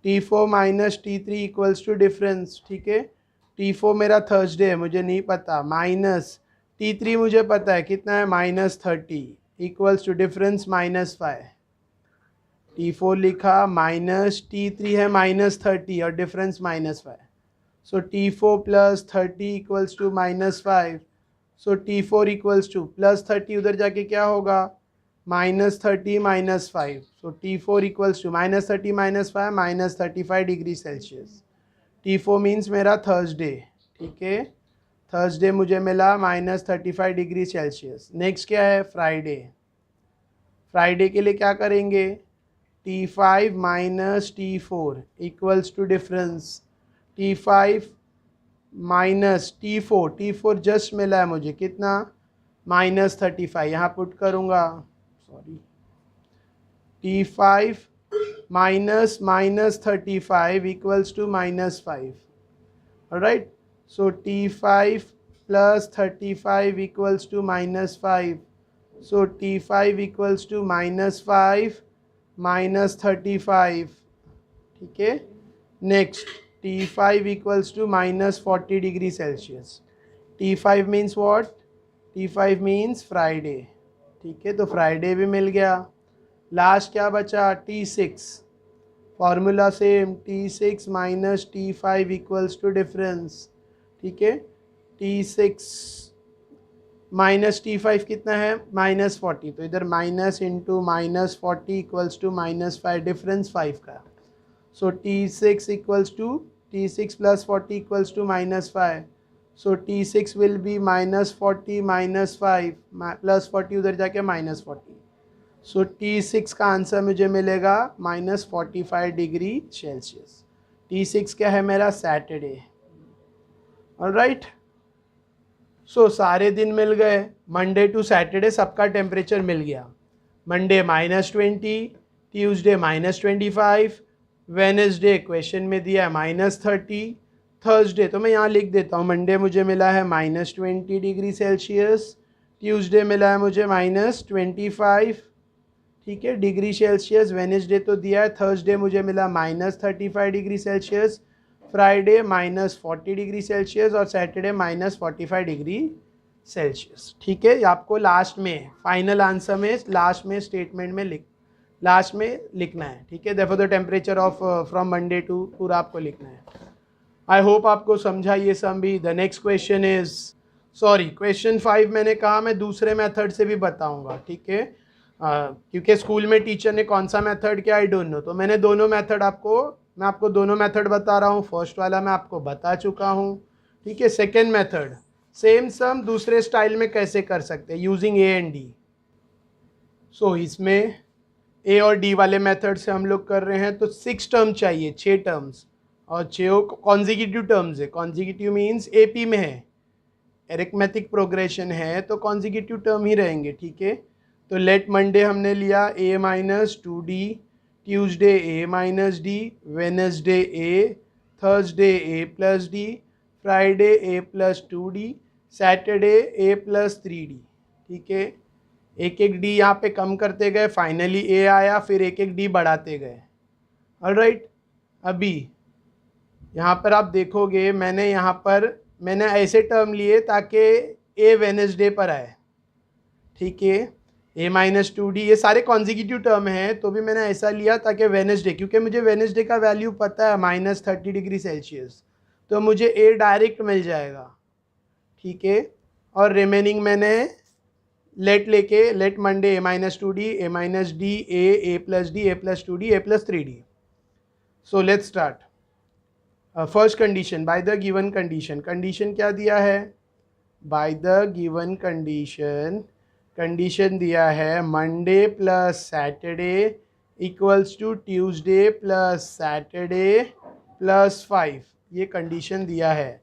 T4 minus T3 equals to difference. ठीक है, T4 मेरा थर्सडे है, मुझे नहीं पता, माइनस T3 मुझे पता है कितना है, -30 इक्वल्स टू डिफरेंस -5। T4 लिखा, माइनस T3 है -30 और difference -5, so T4 plus 30 equals to -5, so T4 equals to +30 उधर जाके क्या होगा, -30 -5, so T4 equals to -30 -5 -35 degree Celsius. T4 means मेरा थर्सडे। ठीक है, थर्सडे मुझे मिला -35 डिग्री सेल्सियस। नेक्स्ट क्या है, फ्राइडे। फ्राइडे के लिए क्या करेंगे, T5 minus T4 equals to difference, T5 minus T4 just मिला है मुझे कितना, -35, यहाँ पुट करूँगा, sorry, T5 minus -35 equals to -5, alright, so T5 plus 35 equals to -5, so T5 equals to -5 -35। ठीक है, next T5 equals to -40 degree Celsius. T5 means what, T5 means Friday. ठीक है, तो फ्राइडे भी मिल गया। लास्ट क्या बचा, T6, formula same, T6 minus T5 equals to difference. ठीक है, T6 माइनस T5 कितना है, -40, तो इधर minus into -40 equals to -5, difference 5 का, so T6 equals to T6 plus 40 equals to -5, so T6 will be -40 -5 plus 40 उधर जाके -40, सो T6 का आंसर मुझे मिलेगा -45 डिग्री सेल्सियस। T6 क्या है मेरा, सैटरडे, ऑलराइट। सो सारे दिन मिल गए, मंडे टू सैटरडे सबका टेम्परेचर मिल गया। मंडे -20, ट्यूसडे -25, वेडनेसडे क्वेश्चन में दिया है -30, थर्सडे तो मैं यहाँ लिख देता हूँ, मंडे मुझे मिला है -20 डिग्री सेल्सियस, ट्यूसडे मिला है मुझे -25, ठीक है, डिग्री सेल्सियस, वेडनेसडे तो दिया है, थर्सडे मुझे मिला -35 degree Celsius, Friday -40 degree Celsius और सैटरडे -45 डिग्री सेल्सियस। ठीक है, आपको लास्ट में फाइनल आंसर में लास्ट में स्टेटमेंट में लास्ट में लिखना है। ठीक है, therefore the temperature of from Monday to पूरा आपको लिखना है। आई होप आपको समझा ये सब भी। The next question is, sorry, question 5 मैंने कहा मैं दूसरे मेथड से भी बताऊंगा। ठीक है, क्योंकि स्कूल में टीचर ने कौन सा मेथड किया आई डोंट नो, तो मैंने दोनों मेथड मैं आपको दोनों मेथड बता रहा हूँ। फर्स्ट वाला मैं आपको बता चुका हूँ। ठीक है, सेकेंड मेथड, सेम सम दूसरे स्टाइल में कैसे कर सकते हैं, यूजिंग ए एंड डी। सो इसमें ए और डी वाले मेथड से हम लोग कर रहे हैं, तो 6 टर्म चाहिए, 6 टर्म्स, और 6 कॉन्जिक्यूटिव टर्म्स है। कॉन्जिक्यूटिव मीन्स एपी में है, एरिथमेटिक प्रोग्रेशन है, तो कॉन्जिक्यूटिव टर्म ही रहेंगे। ठीक है, तो लेट मंडे हमने लिया a minus 2d, Tuesday a minus d, Wednesday a, Thursday a plus d, Friday a plus 2d, Saturday a plus 3d। ठीक है, एक एक डी यहाँ पे कम करते गए, फाइनली ए आया, फिर एक एक डी बढ़ाते गए। ऑलराइट, अभी यहाँ पर आप देखोगे मैंने ऐसे टर्म लिए ताकि ए वेडनेसडे पर आए। ठीक है, ए माइनस 2d, ये सारे कॉन्जिक्यूटिव टर्म हैं, तो भी मैंने ऐसा लिया ताकि वेडनेसडे, क्योंकि मुझे वेडनेसडे का वैल्यू पता है -30°C, तो मुझे ए डायरेक्ट मिल जाएगा। ठीक है, और रिमेनिंग मैंने let Monday a minus 2d, a minus d, a plus d, a plus 2d, a plus 3d। So let's start. First condition, by the given condition. Condition क्या दिया है? बाय द गिवन कंडीशन दिया है Monday plus Saturday equals to Tuesday plus Saturday plus 5। ये condition दिया है।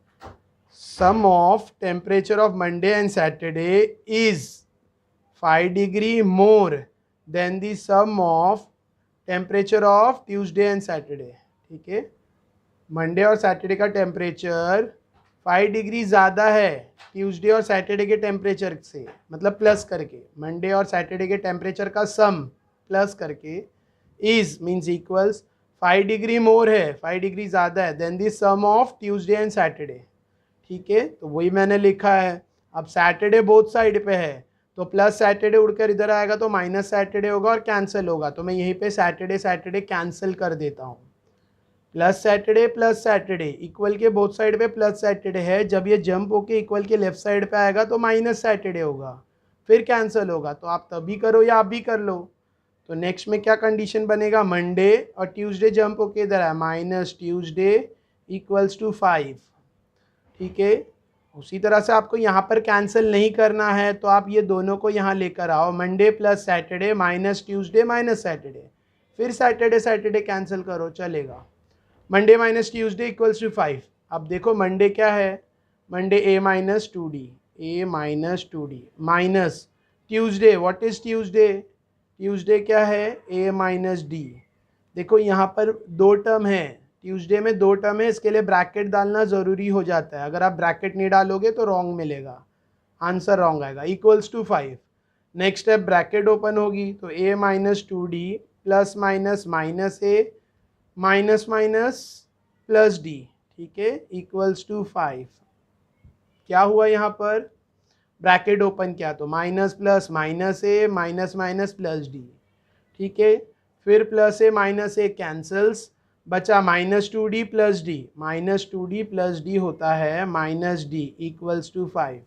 Sum of temperature of Monday and Saturday is 5 degree more than the sum of temperature of Tuesday and Saturday. ठीक है, Monday और Saturday का temperature 5 degree ज़्यादा है Tuesday और सैटरडे के टेम्परेचर से, मतलब प्लस करके मंडे और सैटरडे के टेम्परेचर का सम प्लस करके is means equals 5 degree more है, 5 डिग्री ज़्यादा है than the sum of Tuesday and Saturday. ठीक है, तो वही मैंने लिखा है। अब सैटरडे बोथ साइड पे है, तो प्लस सैटरडे उड़कर इधर आएगा तो माइनस सैटरडे होगा और कैंसिल होगा, तो मैं यहीं पे सैटरडे कैंसिल कर देता हूँ। प्लस सैटरडे इक्वल के बोथ साइड पे प्लस सैटरडे है, जब ये जंप होके इक्वल के लेफ्ट साइड पे आएगा तो माइनस सैटरडे होगा, फिर कैंसिल होगा। तो आप तभी करो या आप भी कर लो। तो नेक्स्ट में क्या कंडीशन बनेगा? मंडे और ट्यूसडे जंप होके इधर आया, माइनस ट्यूसडे इक्वल्स टू 5। ठीक है, उसी तरह से आपको यहाँ पर कैंसिल नहीं करना है, तो आप ये दोनों को यहाँ लेकर आओ, Monday plus Saturday minus Tuesday minus Saturday, फिर सैटरडे कैंसिल करो, चलेगा। Monday minus Tuesday equals to 5। अब देखो मंडे क्या है? Monday a minus 2d, minus Tuesday, what is Tuesday? Tuesday क्या है? A minus d. देखो यहाँ पर दो टर्म है, ट्यूसडे में दो टर्म है, इसके लिए ब्रैकेट डालना ज़रूरी हो जाता है। अगर आप ब्रैकेट नहीं डालोगे तो रॉन्ग मिलेगा, आंसर रॉन्ग आएगा। Equals to 5, next step bracket open होगी तो a minus 2d plus minus minus a minus minus plus d. ठीक है, इक्वल्स टू 5। क्या हुआ यहाँ पर? ब्रैकेट ओपन किया तो minus plus minus a minus minus plus d. ठीक है, फिर प्लस ए कैंसल्स, बचा minus 2d plus d. Minus 2d plus d होता है minus d, equals to 5।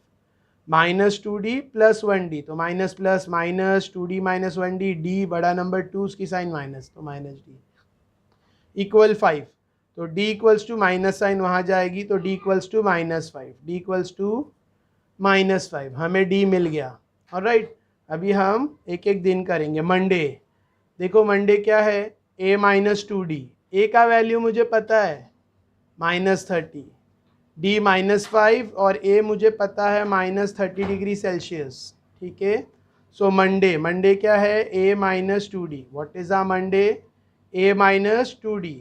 Minus 2d plus 1d, तो minus plus minus 2d minus 1d, d बड़ा number 2, उसकी sign minus, तो माइनस डी इक्वल 5। तो d equals to minus sign वहाँ जाएगी, तो d equals to -5, d equals to -5, हमें d मिल गया। ऑलराइट, अभी हम एक एक दिन करेंगे। मंडे, देखो मंडे क्या है? a माइनस 2d, a का वैल्यू मुझे पता है -30, d -5 और a मुझे पता है -30°C। ठीक है, सो मंडे क्या है? a minus 2d। What is uh Monday? a minus 2d।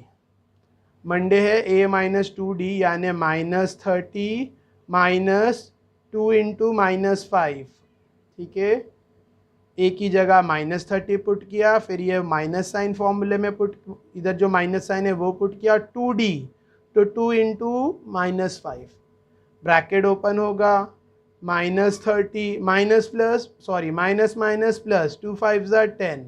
Monday है a माइनस 2d, यानी -30 माइनस 2 इंटू -5। ठीक है, a की जगह -30 पुट किया, फिर ये माइनस साइन फॉर्मूले में पुट, इधर जो माइनस साइन है वो पुट किया, 2d, तो 2 इंटू -5, ब्रैकेट ओपन होगा, -30 minus plus minus minus plus, 2 5 ज़ा 10।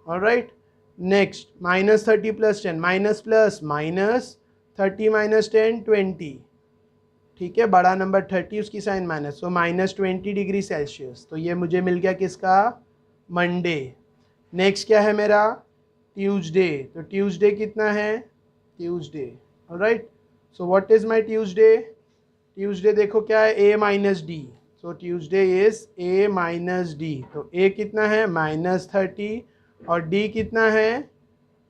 Alright, next -30 plus 10, minus plus minus 30 minus 10 20। ठीक है, बड़ा नंबर 30, उसकी साइन माइनस, तो -20°C। तो ये मुझे मिल गया किसका? मंडे। नेक्स्ट क्या है मेरा? ट्यूसडे। तो ट्यूसडे कितना है? Tuesday, alright, so what is my Tuesday? Tuesday देखो क्या है? a minus D, so Tuesday is a minus D. तो a कितना है? -30 और d कितना है?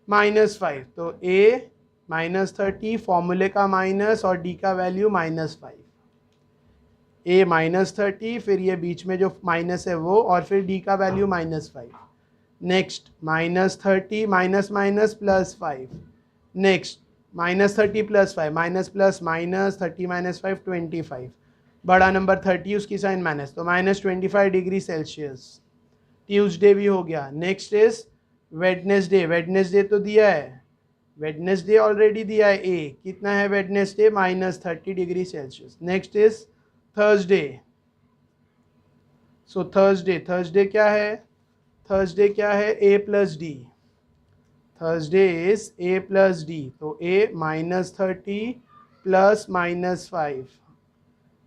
-5। तो a -30 फॉर्मूले का माइनस और d का वैल्यू -5। a -30, फिर ये बीच में जो माइनस है वो, और फिर d का value -5। Next -30 minus minus plus 5। Next -30 plus 5, minus plus minus 30 minus 5 25, बड़ा नंबर 30, उसकी साइन माइनस, तो -25°C। ट्यूसडे भी हो गया. Next is Wednesday. वेडनेसडे तो दिया है, वेडनेसडे ऑलरेडी दिया है ए. कितना है Wednesday? -30 degree Celsius. Next is Thursday. So Thursday क्या है? थर्सडे क्या है? A plus d. Thursday is a plus d. तो ए -30 प्लस -5.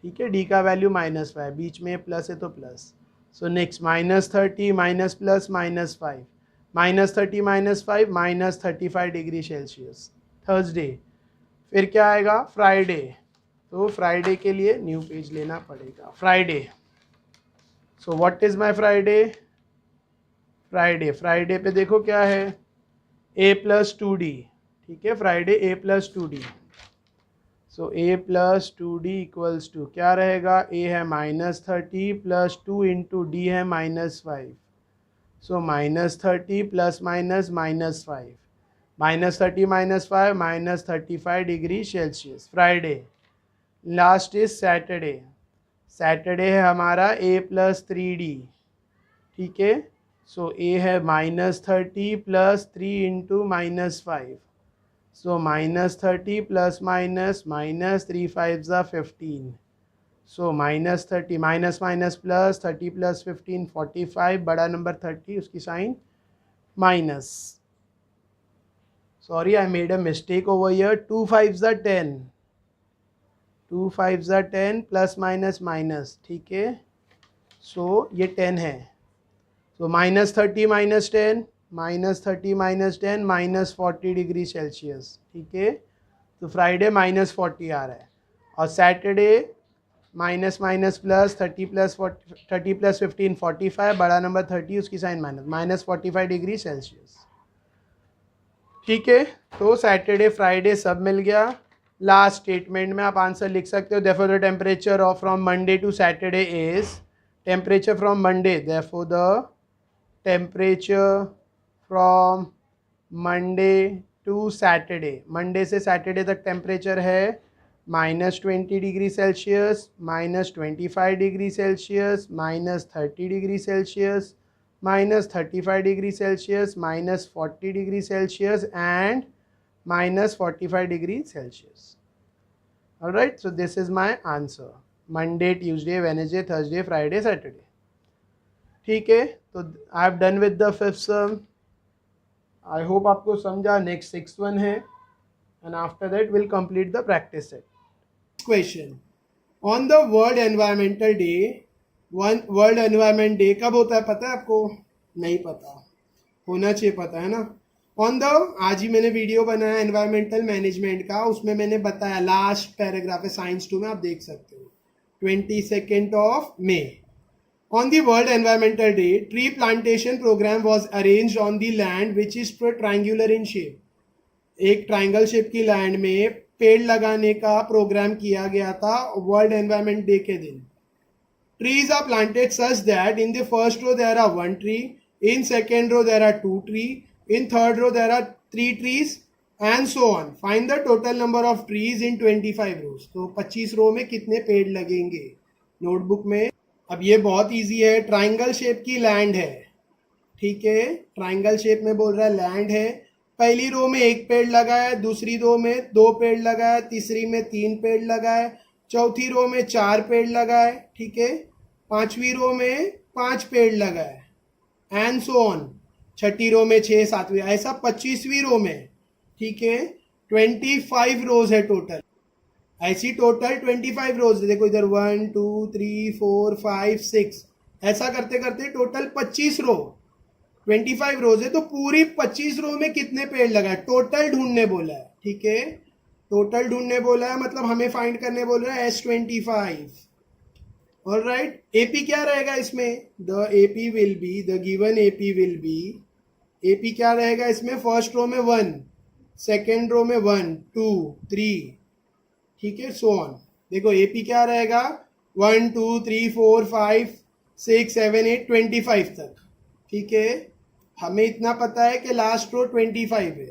ठीक है, डी का वैल्यू -5, बीच में प्लस है तो plus. So next -30 minus plus -5, -30 -5 -35 degree Celsius. Thursday. फिर क्या आएगा? फ्राइडे. तो फ्राइडे के लिए न्यू पेज लेना पड़ेगा. Friday. So what is my Friday? Friday पे देखो क्या है? a plus 2d. ठीक है, Friday a plus 2d. So a plus 2d equals to क्या रहेगा? a है -30 प्लस 2 इंटू डी है -5. सो -30 plus -5, -30 -5 -35 degree Celsius. Friday. Last is Saturday. Saturday है हमारा a प्लस 3d. ठीक है, सो a है -30 plus 3 into -5. So -30 plus -3 5s are 15. So -30 minus plus 30 plus 15 45. बड़ा नंबर 30, उसकी sign minus. Sorry, I made a mistake over here. 2 5s are 10. 2 5s are 10 plus minus minus. ठीक है, सो ये 10 है. सो -30 - 10 -30 - 10 -40 degree Celsius. ठीक है, तो फ्राइडे -40 आ रहा है. और सैटरडे माइनस प्लस 30 प्लस 15 45. बड़ा नंबर 30, उसकी साइन माइनस -45 डिग्री सेल्सियस. ठीक है, तो सैटरडे फ्राइडे सब मिल गया. लास्ट स्टेटमेंट में आप आंसर लिख सकते हो. Therefore the temperature of from Monday to Saturday is, temperature from Monday, therefore the temperature from Monday to Saturday, Monday से सैटरडे तक टेम्परेचर है -20 degree Celsius, -25 degree Celsius, -30 degree Celsius, -35 degree Celsius, -40 degree Celsius and -45 degree Celsius. Alright, so this is my answer. Monday, Tuesday, Wednesday, Thursday, Friday, Saturday. ठीक है, तो I have done with the fifth some. I hope आपको समझा. Next 6th one है, and after that we'll complete the practice set. Question. On the World Environmental Day, World Environment Day कब होता है पता है आपको? नहीं पता, होना चाहिए पता है ना. ऑन द, आज ही मैंने वीडियो बनाया एनवायरमेंटल मैनेजमेंट का, उसमें मैंने बताया, लास्ट पैराग्राफ है साइंस 2 में, आप देख सकते हो. 22nd May. On the World Environmental Day, tree plantation program was arranged on the land which is triangular in shape. एक ट्राइंगल शेप की लैंड में पेड़ लगाने का प्रोग्राम किया गया था वर्ल्ड एनवायरनमेंट डे के दिन. Trees are planted such that in the first row there are 1 tree, in second row there are 2 trees, in third row there are 3 trees and so on. Find the total number of trees in 25 rows. तो 25 रो में कितने पेड़ लगेंगे notebook में. अब ये बहुत easy है. ट्राइंगल शेप की लैंड है. ठीक है, ट्राइंगल शेप में बोल रहा है लैंड है. पहली रो में 1 पेड़ लगाया, दूसरी रो में 2 पेड़ लगाया, तीसरी में 3 पेड़ लगाए, चौथी रो में 4 पेड़ लगाए. ठीक है, पांचवी रो में 5 पेड़ लगाए एंड सो ऑन. छठी रो में 6, सातवीं, ऐसा 25वीं रो में. ठीक है, 25 रोज है टोटल. ऐसी टोटल 25 रोज. देखो इधर 1 2 3 4 5 6, ऐसा करते करते टोटल 25 रो. 25 रोज है, तो पूरी 25 रो में कितने पेड़ लगाए टोटल ढूंढने बोला है. ठीक है, टोटल ढूंढने बोला है, मतलब हमें फाइंड करने बोल रहा है S25. ऑलराइट, एपी क्या रहेगा इसमें? The AP will be, the given AP will be, AP क्या रहेगा इसमें? फर्स्ट रो में 1, सेकेंड रो में 1 2 3. ठीक है, सो ऑन. देखो एपी क्या रहेगा? 1 2 3 4 5 6 7 8 25 तक. ठीक है, हमें इतना पता है कि लास्ट रो 25 है.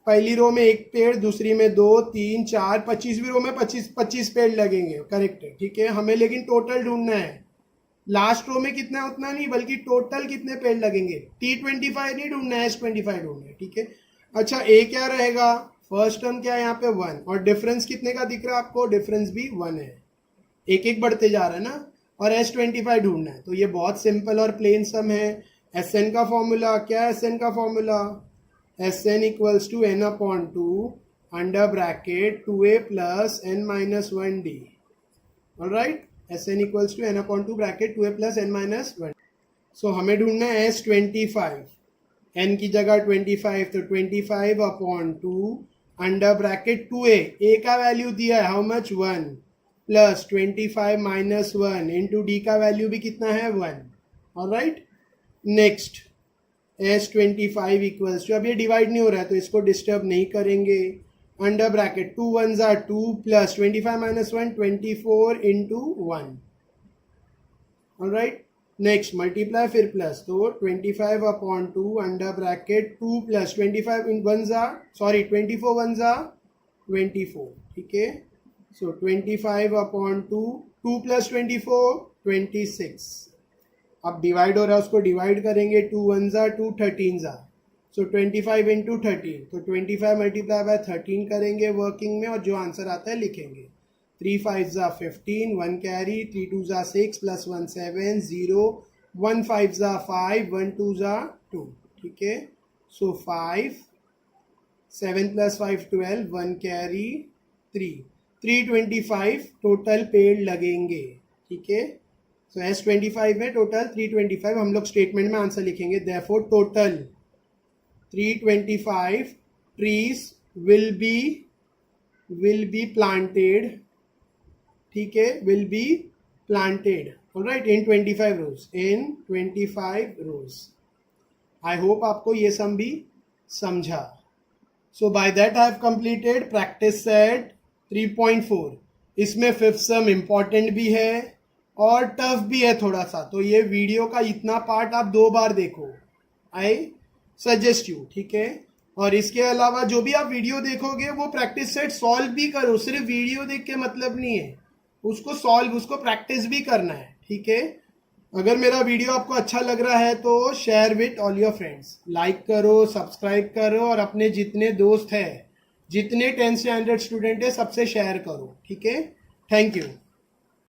पहली रो में 1 पेड़, दूसरी में 2 3 4, 25वीं रो में 25 पेड़ लगेंगे. करेक्ट है. ठीक है, हमें लेकिन टोटल ढूंढना है. लास्ट रो में कितना है उतना नहीं, बल्कि टोटल कितने पेड़ लगेंगे। T25 नहीं ढूंढना है, S25 ढूंढना है, ठीक है। अच्छा ए क्या रहेगा, फर्स्ट टर्म क्या है यहाँ पे 1, और डिफरेंस कितने का दिख रहा है आपको, डिफरेंस भी 1 है, एक एक बढ़ते जा रहा है ना, और S25 ढूंढना है। तो ये बहुत सिंपल और प्लेन सम है। Sn का फॉर्मूला क्या है, Sn का formula Sn equals to n upon 2 under bracket 2a plus n minus 1d, alright. Sn equals to n upon 2 bracket 2a plus n minus 1। So हमें ढूंढना है S25, n की जगह 25, तो 25 upon 2 under bracket 2a, a का value दिया है how much 1, plus 25 minus 1 into D का वैल्यू भी कितना है 1, alright. Next S25 equals to, अब ये डिवाइड नहीं हो रहा है तो इसको डिस्टर्ब नहीं करेंगे, अंडर ब्रैकेट 2 1 ज़ा 2 plus 25 minus 1 24 into 1, alright. Next multiply फिर प्लस, तो 25 अपॉन 2 अंडर ब्रैकेट 2 प्लस 25 इन 1 ज़ा, सॉरी 24 1 ज़ा 24, ठीक है। सो 25 अपॉन 2, 2 प्लस 24 26। अब डिवाइड हो रहा है उसको डिवाइड करेंगे, 2 1 ज़ा 2 13 ज़ा, सो 25 इंटू 13, तो 25 मल्टीप्लाई बाय 13 करेंगे वर्किंग में, और जो आंसर आता है लिखेंगे। 3 5 ज़ा 15, 1 कैरी, 3 2 ज़ा 6 प्लस 1 7 0, 1 5 ज़ा 5, 1 2 ज़ा 2, ठीक है। सो 5 7 प्लस 5 12, 1 कैरी 3, 325 टोटल पेड़ लगेंगे, ठीक है। सो S25 में टोटल 325, हम लोग स्टेटमेंट में आंसर लिखेंगे, therefore total 325 trees will be planted, ठीक है, will be planted, alright, in 25 rows, in 25 rows. I hope आपको ये सम भी समझा। So by that I have completed practice set 3.4। इसमें फिफ्थ सम इम्पॉर्टेंट भी है और टफ भी है थोड़ा सा, तो ये वीडियो का इतना पार्ट आप 2 बार देखो, आई सजेस्ट यू, ठीक है। और इसके अलावा जो भी आप वीडियो देखोगे वो प्रैक्टिस सेट सॉल्व भी करो, सिर्फ वीडियो देख के मतलब नहीं है, उसको सॉल्व, उसको प्रैक्टिस भी करना है, ठीक है। अगर मेरा वीडियो आपको अच्छा लग रहा है तो share with all your friends, like करो, सब्सक्राइब करो, और अपने जितने दोस्त हैं, जितने 10th स्टैंडर्ड स्टूडेंट है सबसे शेयर करो, ठीक है। Thank you.